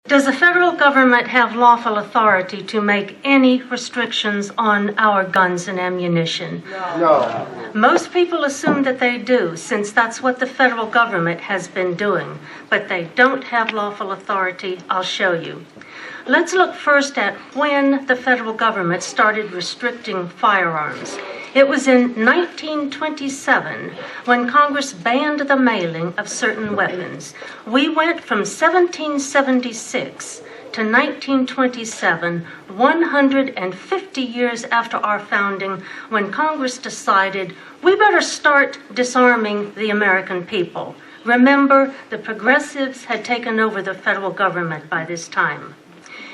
Does the federal government have lawful authority to make any restrictions on our guns and ammunition? No. Most people assume that they do, since that's what the federal government has been doing. But they don't have lawful authority. I'll show you. Let's look first at when the federal government started restricting firearms. It was in 1927 when Congress banned the mailing of certain weapons. We went from 1776 to 1927, 150 years after our founding, when Congress decided we better start disarming the American people. Remember, the progressives had taken over the federal government by this time.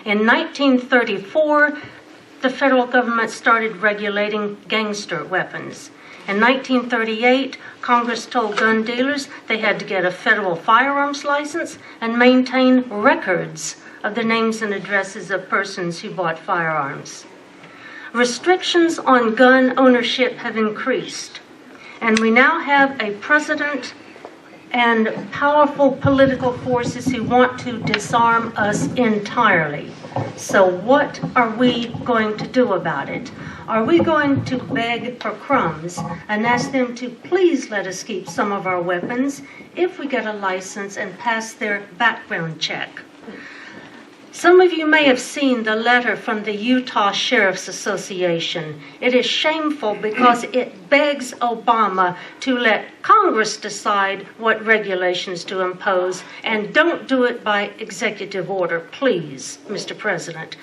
In 1934, the federal government started regulating gangster weapons. In 1938, Congress told gun dealers they had to get a federal firearms license and maintain records of the names and addresses of persons who bought firearms. Restrictions on gun ownership have increased, and we now have a president and powerful political forces who want to disarm us entirely. So what are we going to do about it? Are we going to beg for crumbs and ask them to please let us keep some of our weapons if we get a license and pass their background check? Some of you may have seen the letter from the Utah Sheriff's Association. It is shameful because it begs Obama to let Congress decide what regulations to impose, and don't do it by executive order, please, Mr. President.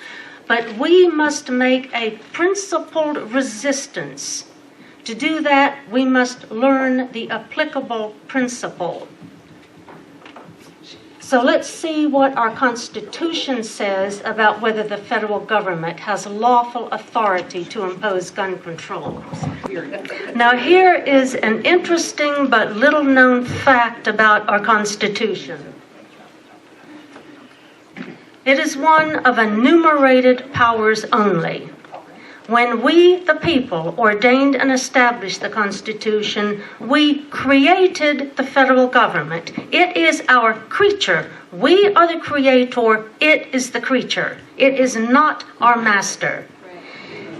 But we must make a principled resistance. To do that, we must learn the applicable principle. So let's see what our Constitution says about whether the federal government has lawful authority to impose gun control. Now here is an interesting but little known fact about our Constitution. It is one of enumerated powers only. When we, the people, ordained and established the Constitution, we created the federal government. It is our creature. We are the creator. It is the creature. It is not our master.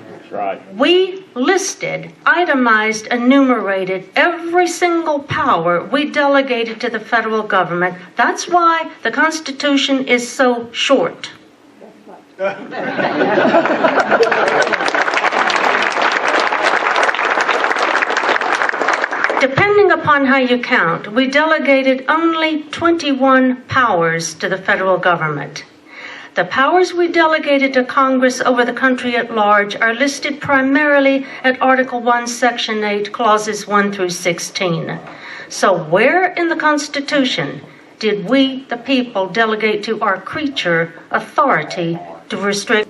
That's right. We listed, itemized, enumerated every single power we delegated to the federal government. That's why the Constitution is so short. Depending upon how you count, we delegated only 21 powers to the federal government. The powers we delegated to Congress over the country at large are listed primarily at Article 1, Section 8, Clauses 1 through 16. So where in the Constitution did we, the people, delegate to our creature authority to restrict?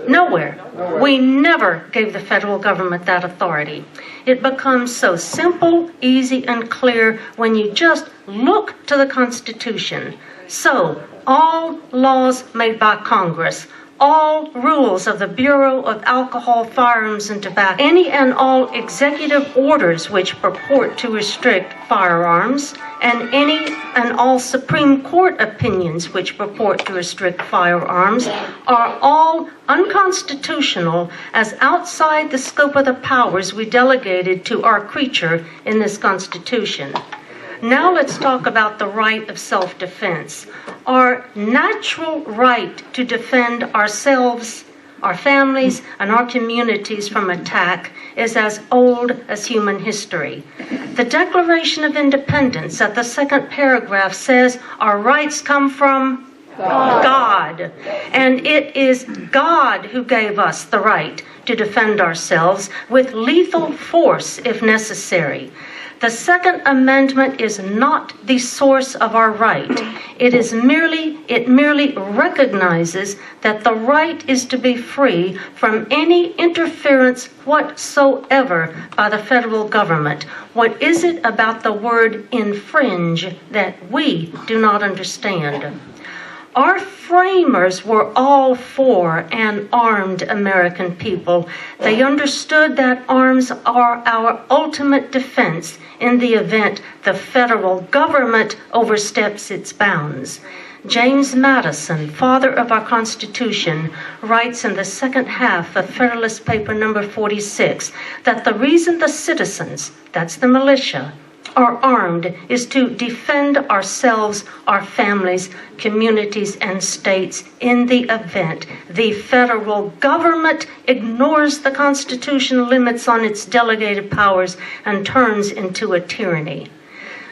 Nowhere. We never gave the federal government that authority. It becomes so simple, easy, and clear when you just look to the Constitution. So, all laws made by Congress, all rules of the Bureau of Alcohol, Firearms, and Tobacco, any and all executive orders which purport to restrict firearms, and any and all Supreme Court opinions which purport to restrict firearms are all unconstitutional as outside the scope of the powers we delegated to our creature in this Constitution. Now let's talk about the right of self-defense. Our natural right to defend ourselves, our families, and our communities from attack is as old as human history. The Declaration of Independence at the second paragraph says our rights come from God. And it is God who gave us the right to defend ourselves with lethal force if necessary. The Second Amendment is not the source of our right. It merely recognizes that the right is to be free from any interference whatsoever by the federal government. What is it about the word infringe that we do not understand? Our framers were all for an armed American people. They understood that arms are our ultimate defense in the event the federal government oversteps its bounds. James Madison, father of our Constitution, writes in the second half of Federalist Paper number 46 that the reason the citizens, that's the militia, are armed is to defend ourselves, our families, communities, and states in the event the federal government ignores the Constitution limits on its delegated powers and turns into a tyranny.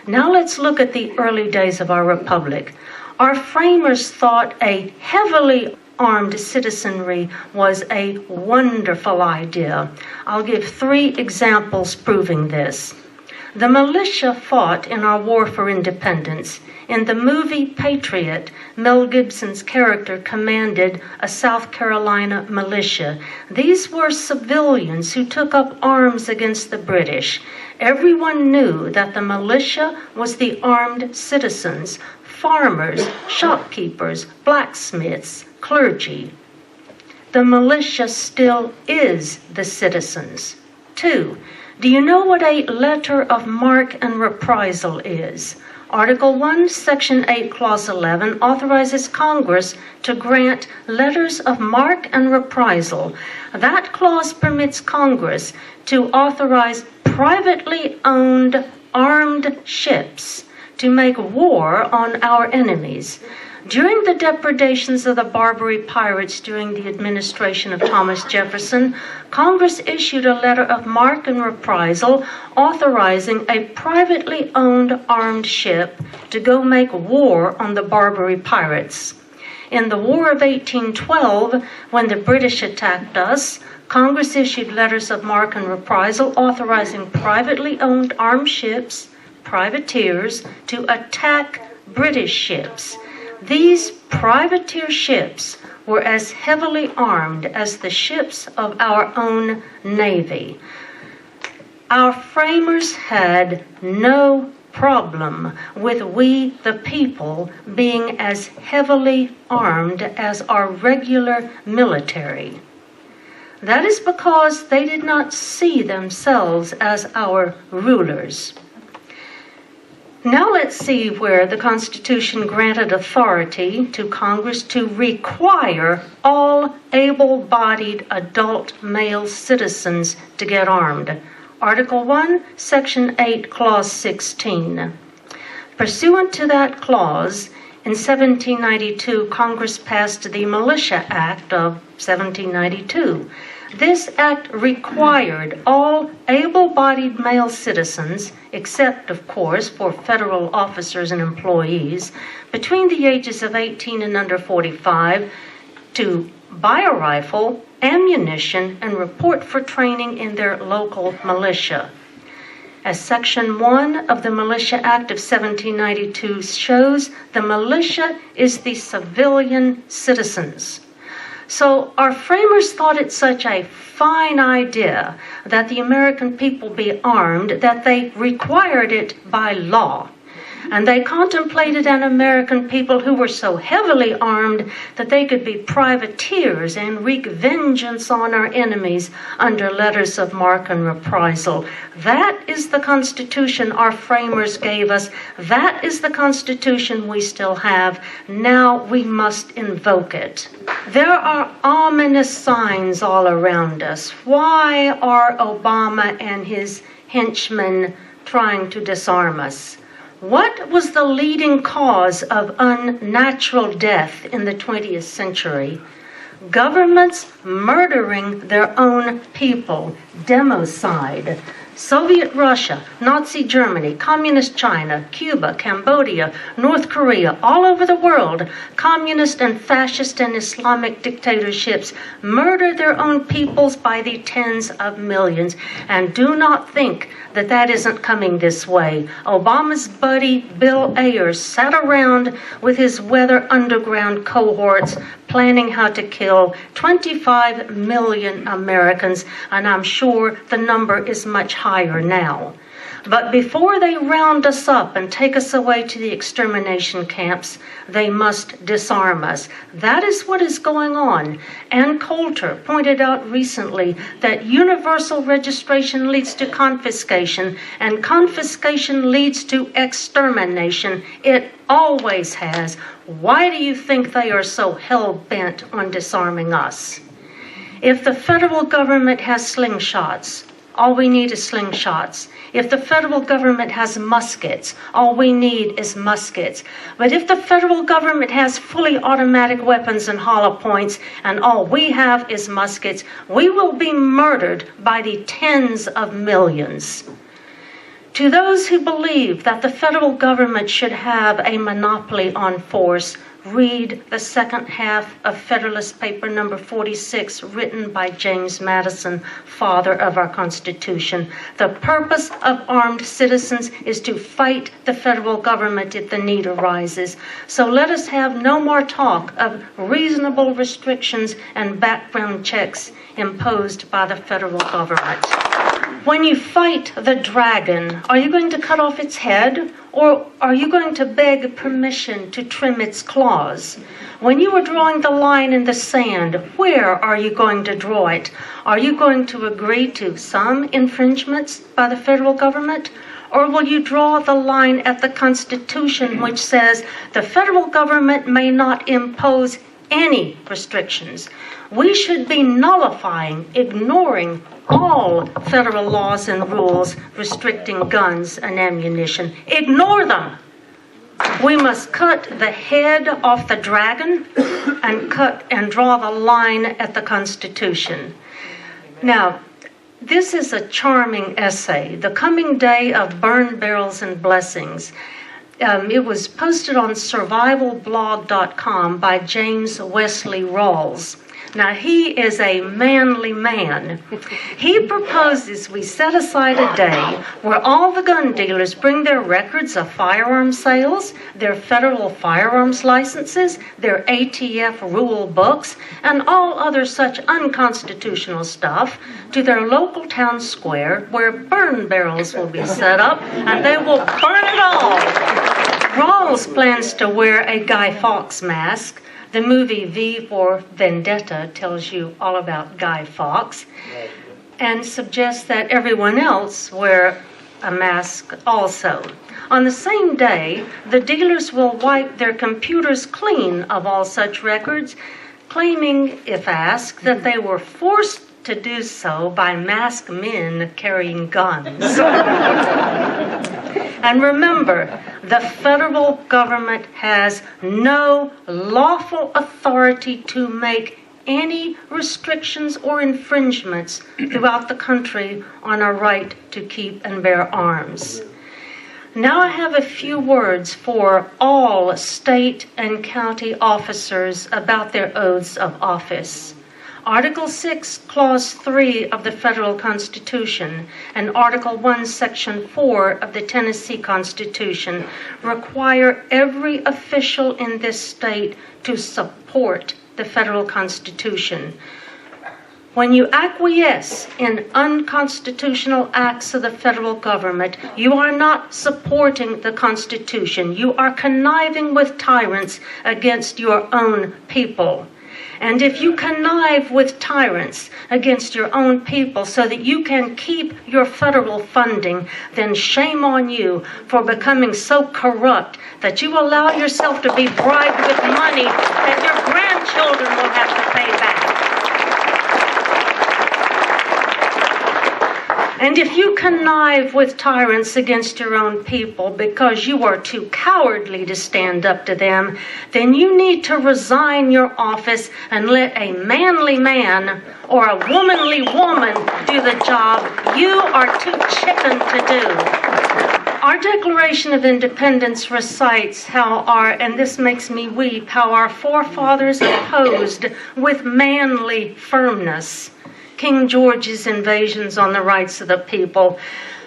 Now let's look at the early days of our republic. Our framers thought a heavily armed citizenry was a wonderful idea. I'll give 3 examples proving this. The militia fought in our war for independence. In the movie Patriot, Mel Gibson's character commanded a South Carolina militia. These were civilians who took up arms against the British. Everyone knew that the militia was the armed citizens, farmers, shopkeepers, blacksmiths, clergy. The militia still is the citizens. 2. Do you know what a letter of marque and reprisal is? Article 1, Section 8, Clause 11 authorizes Congress to grant letters of marque and reprisal. That clause permits Congress to authorize privately owned armed ships to make war on our enemies. During the depredations of the Barbary pirates during the administration of Thomas Jefferson, Congress issued a letter of marque and reprisal authorizing a privately owned armed ship to go make war on the Barbary pirates. In the War of 1812, when the British attacked us, Congress issued letters of marque and reprisal authorizing privately owned armed ships, privateers, to attack British ships. These privateer ships were as heavily armed as the ships of our own Navy. Our framers had no problem with we, the people, being as heavily armed as our regular military. That is because they did not see themselves as our rulers. Now let's see where the Constitution granted authority to Congress to require all able-bodied adult male citizens to get armed. Article 1, Section 8, Clause 16. Pursuant to that clause, in 1792, Congress passed the Militia Act of 1792. This act required all able-bodied male citizens, except, of course, for federal officers and employees, between the ages of 18 and under 45, to buy a rifle, ammunition, and report for training in their local militia. As Section 1 of the Militia Act of 1792 shows, the militia is the civilian citizens. So our framers thought it such a fine idea that the American people be armed that they required it by law. And they contemplated an American people who were so heavily armed that they could be privateers and wreak vengeance on our enemies under letters of marque and reprisal. That is the Constitution our framers gave us. That is the Constitution we still have. Now we must invoke it. There are ominous signs all around us. Why are Obama and his henchmen trying to disarm us? What was the leading cause of unnatural death in the 20th century? Governments murdering their own people, democide. Soviet Russia, Nazi Germany, Communist China, Cuba, Cambodia, North Korea, all over the world, communist and fascist and Islamic dictatorships murder their own peoples by the tens of millions. And do not think that that isn't coming this way. Obama's buddy Bill Ayers sat around with his Weather Underground cohorts planning how to kill 25 million Americans, and I'm sure the number is much higher now. But before they round us up and take us away to the extermination camps, they must disarm us. That is what is going on. Ann Coulter pointed out recently that universal registration leads to confiscation, and confiscation leads to extermination. It always has. Why do you think they are so hell-bent on disarming us? If the federal government has slingshots, all we need is slingshots. If the federal government has muskets, all we need is muskets. But if the federal government has fully automatic weapons and hollow points, and all we have is muskets, we will be murdered by the tens of millions. To those who believe that the federal government should have a monopoly on force, read the second half of Federalist Paper number 46, written by James Madison, father of our Constitution. The purpose of armed citizens is to fight the federal government if the need arises. So let us have no more talk of reasonable restrictions and background checks imposed by the federal government. When you fight the dragon, are you going to cut off its head, or are you going to beg permission to trim its claws? When you are drawing the line in the sand, where are you going to draw it? Are you going to agree to some infringements by the federal government? Or will you draw the line at the Constitution, which says the federal government may not impose any restrictions? We should be nullifying, ignoring all federal laws and rules restricting guns and ammunition. Ignore them. We must cut the head off the dragon and draw the line at the Constitution. Now, this is a charming essay, The Coming Day of Burned Barrels and Blessings. It was posted on survivalblog.com by James Wesley Rawls. Now, he is a manly man. He proposes we set aside a day where all the gun dealers bring their records of firearm sales, their federal firearms licenses, their ATF rule books, and all other such unconstitutional stuff to their local town square where burn barrels will be set up, and they will burn it all. Rawls plans to wear a Guy Fawkes mask. The movie V for Vendetta tells you all about Guy Fawkes, and suggests that everyone else wear a mask also. On the same day, the dealers will wipe their computers clean of all such records, claiming, if asked, that they were forced to do so by masked men carrying guns. And remember, the federal government has no lawful authority to make any restrictions or infringements throughout the country on our right to keep and bear arms. Now I have a few words for all state and county officers about their oaths of office. Article 6, Clause 3 of the Federal Constitution and Article 1, Section 4 of the Tennessee Constitution require every official in this state to support the federal Constitution. When you acquiesce in unconstitutional acts of the federal government, you are not supporting the Constitution. You are conniving with tyrants against your own people. And if you connive with tyrants against your own people so that you can keep your federal funding, then shame on you for becoming so corrupt that you allow yourself to be bribed with money that your grandchildren will have to pay back. And if you connive with tyrants against your own people because you are too cowardly to stand up to them, then you need to resign your office and let a manly man or a womanly woman do the job you are too chicken to do. Our Declaration of Independence recites and this makes me weep, how our forefathers opposed with manly firmness King George's invasions on the rights of the people.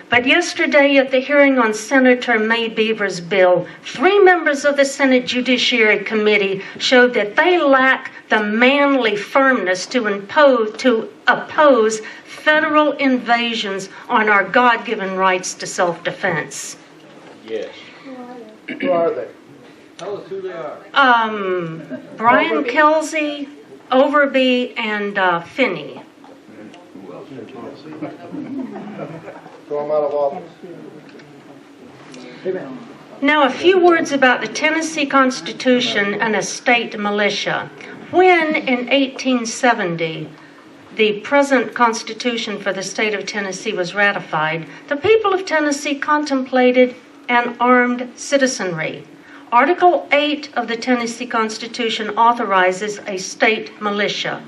But yesterday at the hearing on Senator May Beaver's bill, 3 members of the Senate Judiciary Committee showed that they lack the manly firmness to oppose federal invasions on our God-given rights to self-defense. Yes. Who are they? Tell us who they are. Brian Kelsey, Overby, and Finney. Throw them out of office. Now, a few words about the Tennessee Constitution and a state militia. When, in 1870, the present Constitution for the state of Tennessee was ratified, the people of Tennessee contemplated an armed citizenry. Article 8 of the Tennessee Constitution authorizes a state militia.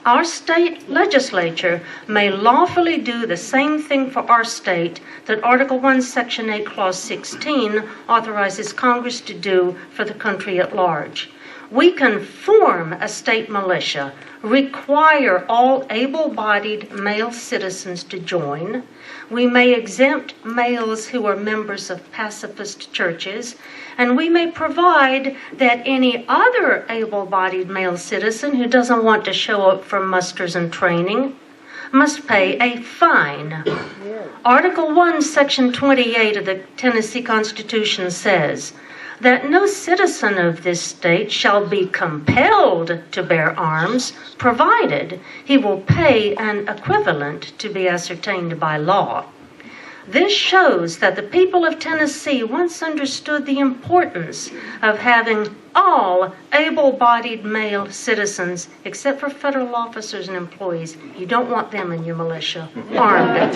Our state legislature may lawfully do the same thing for our state that Article 1, Section 8, Clause 16 authorizes Congress to do for the country at large. We can form a state militia, require all able-bodied male citizens to join. We may exempt males who are members of pacifist churches, and we may provide that any other able-bodied male citizen who doesn't want to show up for musters and training must pay a fine. Article 1, Section 28 of the Tennessee Constitution says that no citizen of this state shall be compelled to bear arms, provided he will pay an equivalent to be ascertained by law. This shows that the people of Tennessee once understood the importance of having all able-bodied male citizens, except for federal officers and employees. You don't want them in your militia, armed.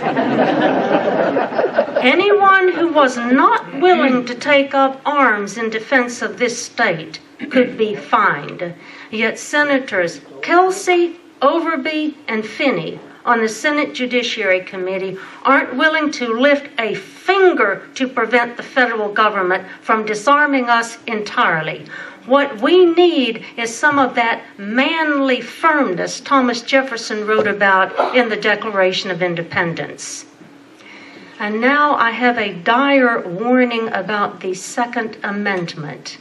Anyone who was not willing to take up arms in defense of this state could be fined. Yet Senators Kelsey, Overby, and Finney on the Senate Judiciary Committee aren't willing to lift a finger to prevent the federal government from disarming us entirely. What we need is some of that manly firmness Thomas Jefferson wrote about in the Declaration of Independence. And now I have a dire warning about the Second Amendment.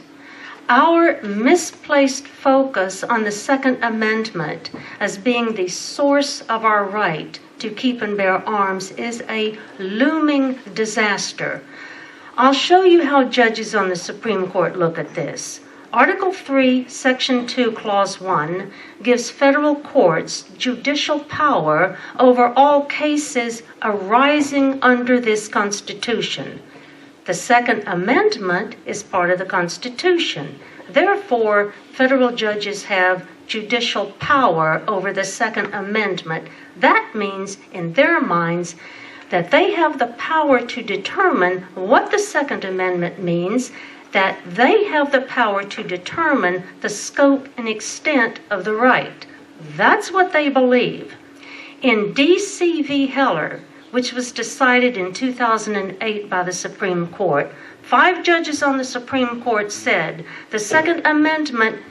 Our misplaced focus on the Second Amendment as being the source of our right to keep and bear arms is a looming disaster. I'll show you how judges on the Supreme Court look at this. Article 3, Section 2, Clause 1 gives federal courts judicial power over all cases arising under this Constitution. The Second Amendment is part of the Constitution. Therefore, federal judges have judicial power over the Second Amendment. That means, in their minds, that they have the power to determine what the Second Amendment means, that they have the power to determine the scope and extent of the right. That's what they believe. In D.C. v. Heller, which was decided in 2008 by the Supreme Court, 5 judges on the Supreme Court said the Second Amendment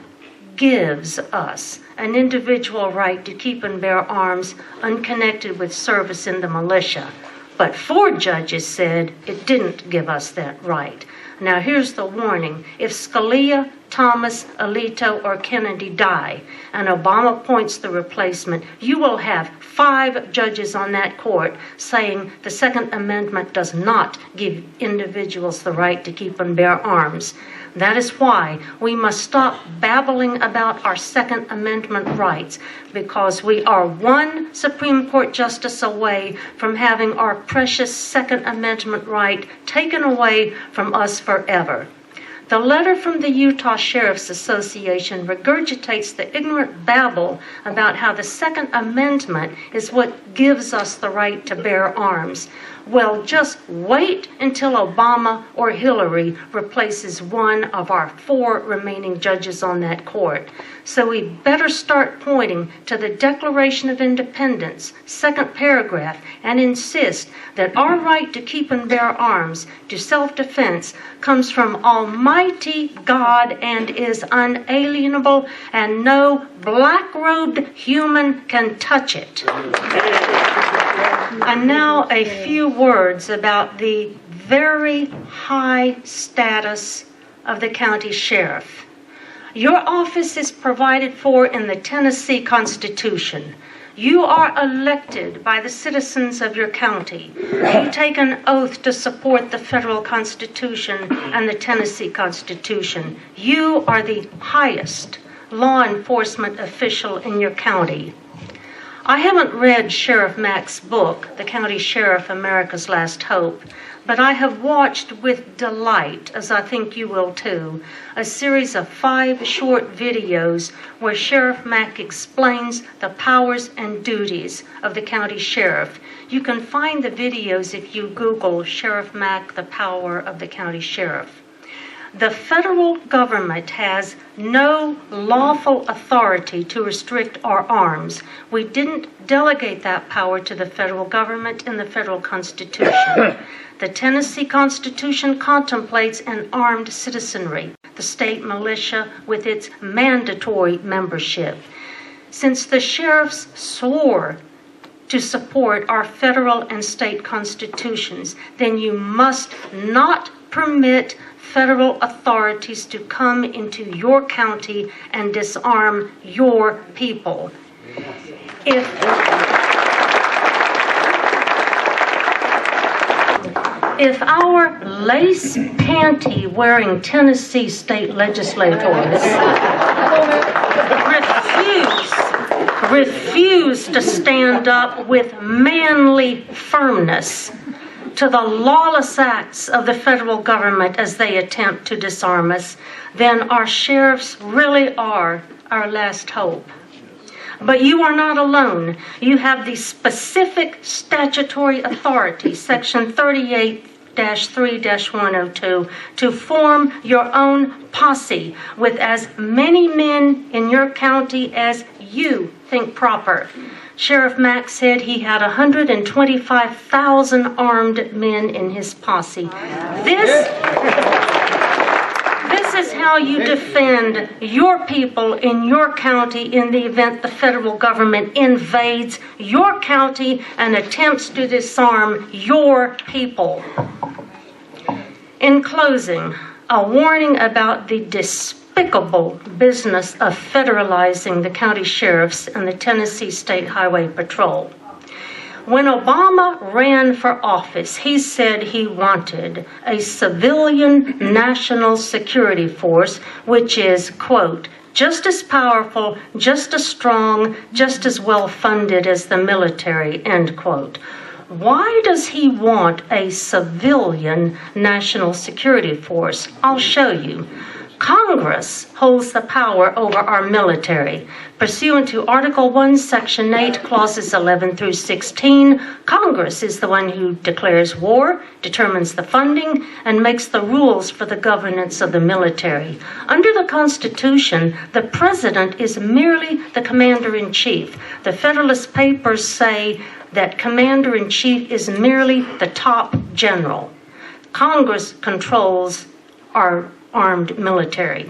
gives us an individual right to keep and bear arms unconnected with service in the militia. But 4 judges said it didn't give us that right. Now here's the warning. If Scalia, Thomas, Alito, or Kennedy die, and Obama appoints the replacement, you will have 5 judges on that court saying the Second Amendment does not give individuals the right to keep and bear arms. That is why we must stop babbling about our Second Amendment rights, because we are one Supreme Court justice away from having our precious Second Amendment right taken away from us forever. The letter from the Utah Sheriff's Association regurgitates the ignorant babble about how the Second Amendment is what gives us the right to bear arms. Well, just wait until Obama or Hillary replaces one of our 4 remaining judges on that court. So we better start pointing to the Declaration of Independence, 2nd paragraph, and insist that our right to keep and bear arms to self-defense comes from Almighty God and is unalienable, and no black-robed human can touch it. And now a few words about the very high status of the county sheriff. Your office is provided for in the Tennessee Constitution. You are elected by the citizens of your county. You take an oath to support the federal Constitution and the Tennessee Constitution. You are the highest law enforcement official in your county. I haven't read Sheriff Mack's book, The County Sheriff, America's Last Hope, but I have watched with delight, as I think you will too, a series of 5 short videos where Sheriff Mack explains the powers and duties of the county sheriff. You can find the videos if you Google Sheriff Mack, the power of the county sheriff. The federal government has no lawful authority to restrict our arms. We didn't delegate that power to the federal government in the federal Constitution. The Tennessee Constitution contemplates an armed citizenry, the state militia with its mandatory membership. Since the sheriffs swore to support our federal and state constitutions, then you must not permit federal authorities to come into your county and disarm your people. If our lace panty wearing Tennessee state legislators refuse to stand up with manly firmness to the lawless acts of the federal government as they attempt to disarm us, then our sheriffs really are our last hope. But you are not alone. You have the specific statutory authority, Section 38-3-102, to form your own posse with as many men in your county as you think proper. Sheriff Mack said he had 125,000 armed men in his posse. This is how you defend your people in your county in the event the federal government invades your county and attempts to disarm your people. In closing, a warning about the despicable business of federalizing the county sheriffs and the Tennessee State Highway Patrol. When Obama ran for office, he said he wanted a civilian national security force, which is, quote, just as powerful, just as strong, just as well funded as the military, end quote. Why does he want a civilian national security force? I'll show you. Congress holds the power over our military. Pursuant to Article 1, Section 8, Clauses 11 through 16, Congress is the one who declares war, determines the funding, and makes the rules for the governance of the military. Under the Constitution, the President is merely the Commander-in-Chief. The Federalist Papers say that Commander-in-Chief is merely the top general. Congress controls our armed military.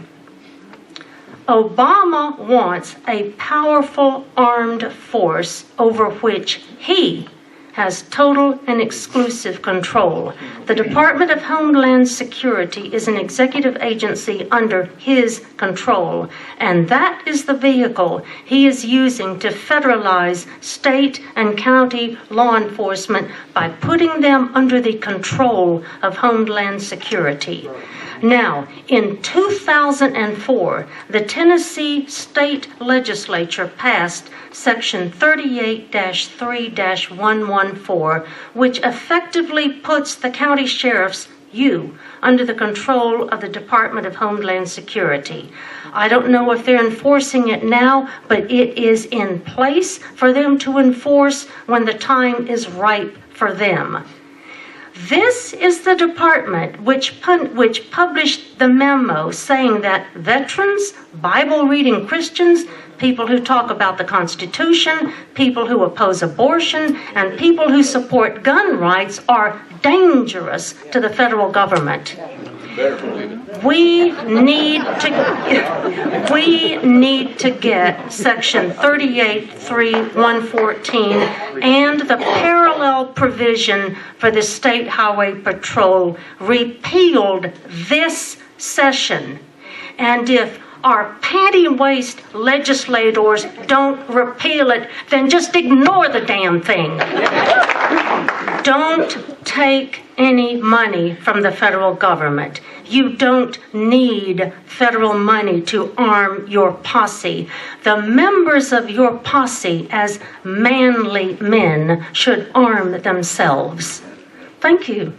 Obama wants a powerful armed force over which he has total and exclusive control. The Department of Homeland Security is an executive agency under his control, and that is the vehicle he is using to federalize state and county law enforcement by putting them under the control of Homeland Security. Now, in 2004, the Tennessee State Legislature passed Section 38-3-114, which effectively puts the county sheriffs, you, under the control of the Department of Homeland Security. I don't know if they're enforcing it now, but it is in place for them to enforce when the time is ripe for them. This is the department which published the memo saying that veterans, Bible-reading Christians, people who talk about the Constitution, people who oppose abortion, and people who support gun rights are dangerous to the federal government. We need to get Section 38.3.114 and the parallel provision for the State Highway Patrol repealed this session. And if our panty-waist legislators don't repeal it, then just ignore the damn thing. Don't take any money from the federal government. You don't need federal money to arm your posse. The members of your posse, as manly men, should arm themselves. Thank you.